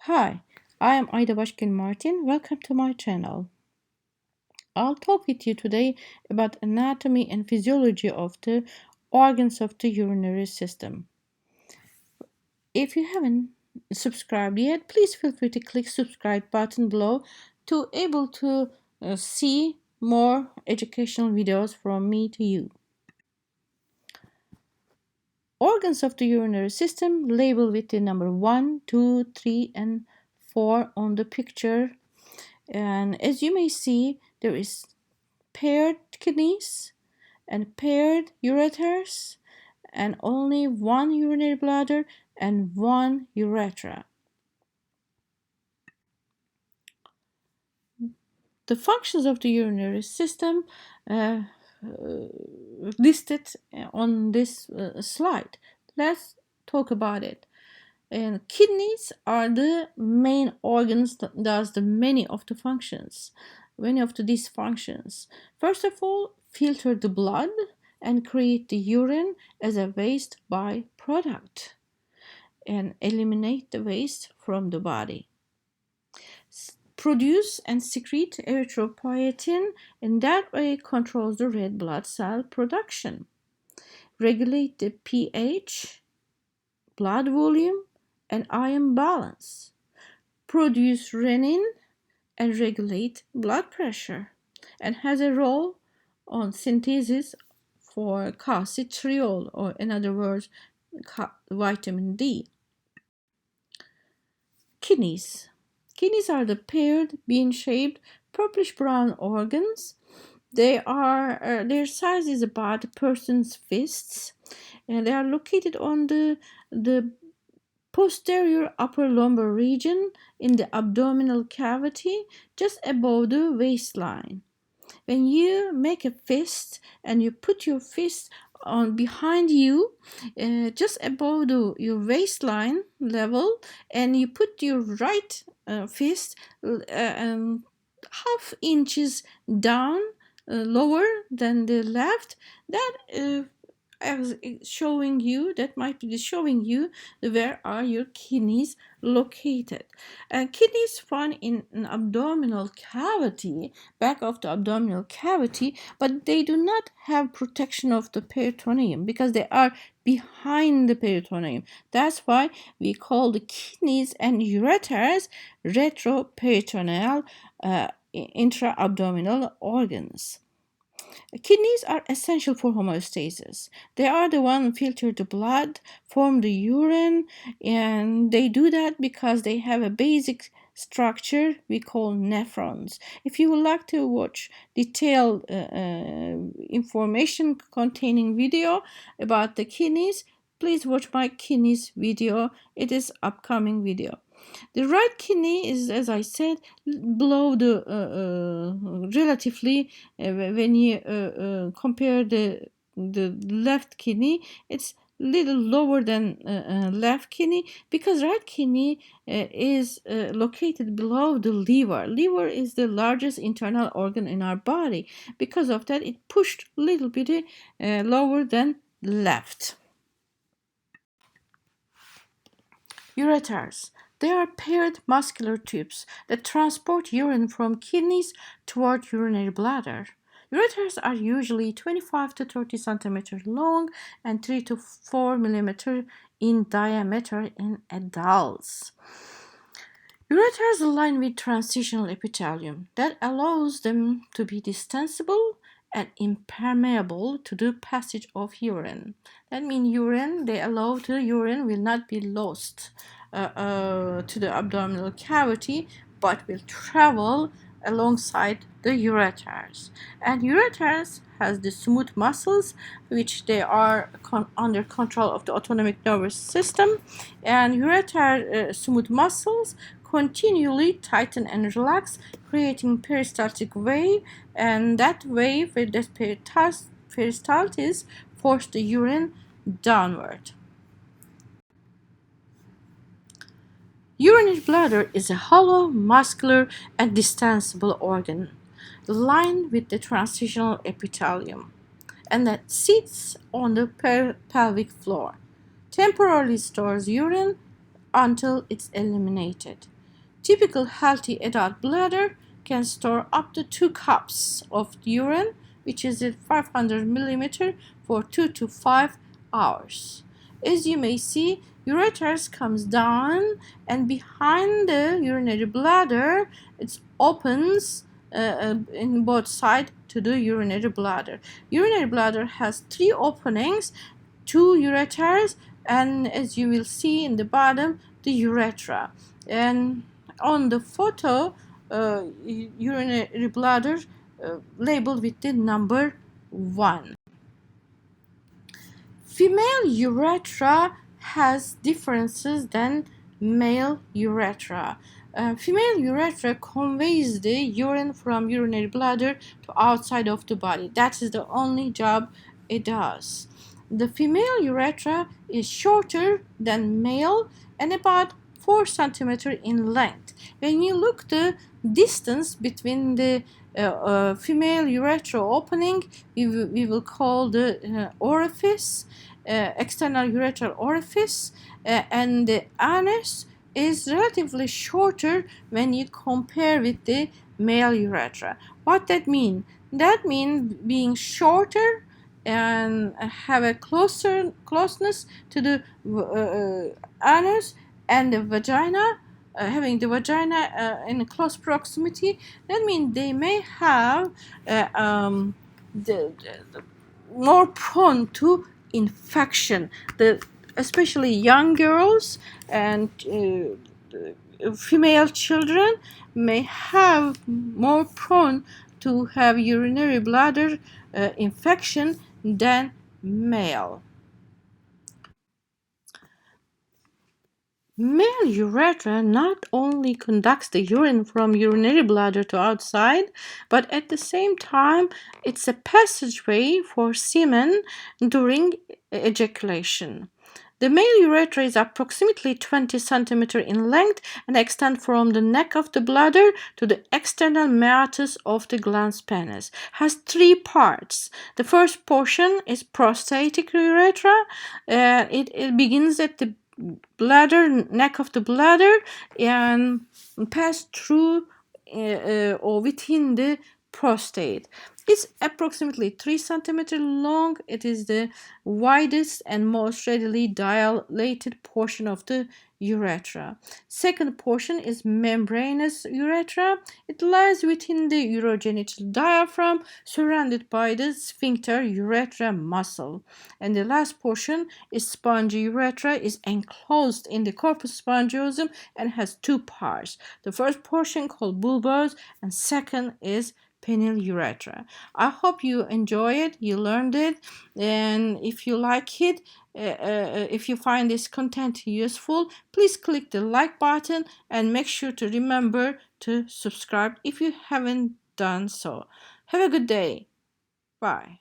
Hi, I am Ayda Başkan Martin. Welcome to my channel. I'll talk with you today about anatomy and physiology of the organs of the urinary system. If you haven't subscribed yet, please feel free to click subscribe button below to able to see more educational videos from me to you. Organs of the urinary system labeled with the number 1, 2, 3, and 4 on the picture. And as you may see, there is paired kidneys and paired ureters and only one urinary bladder and one urethra. The functions of the urinary system listed on this slide. Let's talk about it. And kidneys are the main organs that does the many of these functions. First of all, filter the blood and create the urine as a waste byproduct and eliminate the waste from the body. Produce and secrete erythropoietin, and that way controls the red blood cell production. Regulate the pH, blood volume, and ion balance. Produce renin and regulate blood pressure, and has a role on synthesis for calcitriol, or in other words, vitamin D. Kidneys. Kidneys are the paired, bean-shaped, purplish-brown organs. Their size is about a person's fists, and they are located on the posterior upper lumbar region in the abdominal cavity, just above the waistline. When you make a fist and you put your fist on behind you, just above your waistline level, and you put your right fist half inches down, lower than the left, that might be showing you where are your kidneys located. Kidneys found in an abdominal cavity, back of the abdominal cavity, but they do not have protection of the peritoneum because they are behind the peritoneum. That's why we call the kidneys and ureters retroperitoneal intra-abdominal organs. Kidneys are essential for homeostasis. They are the one who filter the blood, form the urine, and they do that because they have a basic structure we call nephrons. If you would like to watch detailed information containing video about the kidneys, please watch my kidneys video. It is upcoming video. The right kidney is, as I said, below the relatively when you compare the left kidney, it's little lower than left kidney because right kidney is located below the liver. Liver is the largest internal organ in our body. Because of that, it pushed a little bit lower than left. Ureters. They are paired muscular tubes that transport urine from kidneys toward urinary bladder. Ureters are usually 25 to 30 centimeters long and 3 to 4 millimeters in diameter in adults. Ureters align with transitional epithelium that allows them to be distensible and impermeable to the passage of urine. That means they allow the urine will not be lost to the abdominal cavity, but will travel alongside the ureters. And ureters has the smooth muscles, which they are under control of the autonomic nervous system. And ureter smooth muscles continually tighten and relax, creating peristaltic wave, and that wave with that peristaltis force the urine downward. Urinary bladder is a hollow, muscular, and distensible organ lined with the transitional epithelium and that sits on the pelvic floor. Temporarily stores urine until it's eliminated. Typical healthy adult bladder can store up to 2 cups of urine, which is at 500 millimeter, for 2 to 5 hours. As you may see, ureters comes down, and behind the urinary bladder, it opens in both sides to the urinary bladder. Urinary bladder has 3 openings, 2 ureters, and as you will see in the bottom, the urethra. And on the photo, urinary bladder labeled with the number 1. Female urethra has differences than male urethra. Female urethra conveys the urine from urinary bladder to outside of the body. That is the only job it does. The female urethra is shorter than male and about 4 centimeter in length. When you look the distance between the female urethra opening, we will call the orifice, external urethral orifice, and the anus is relatively shorter when you compare with the male urethra. What that mean? That means being shorter and have a closeness to the anus and the vagina, having the vagina in close proximity. That means they may have the more prone to infection. Especially young girls and female children may have more prone to have urinary bladder infection than male. Male urethra not only conducts the urine from urinary bladder to outside, but at the same time it's a passageway for semen during ejaculation. The male urethra is approximately 20 centimeter in length and extends from the neck of the bladder to the external meatus of the glans penis. Has 3 parts. The first portion is prostatic urethra. It begins at the bladder, neck of the bladder, and pass through or within the prostate. It's approximately 3 centimeters long. It is the widest and most readily dilated portion of the urethra. Second portion is membranous urethra. It lies within the urogenital diaphragm, surrounded by the sphincter urethra muscle. And the last portion is spongy urethra, is enclosed in the corpus spongiosum and has 2 parts. The first portion called bulbous, and second is penile urethra. I hope you enjoy it, you learned it, and if you like it, if you find this content useful, please click the like button and make sure to remember to subscribe if you haven't done so. Have a good day. Bye.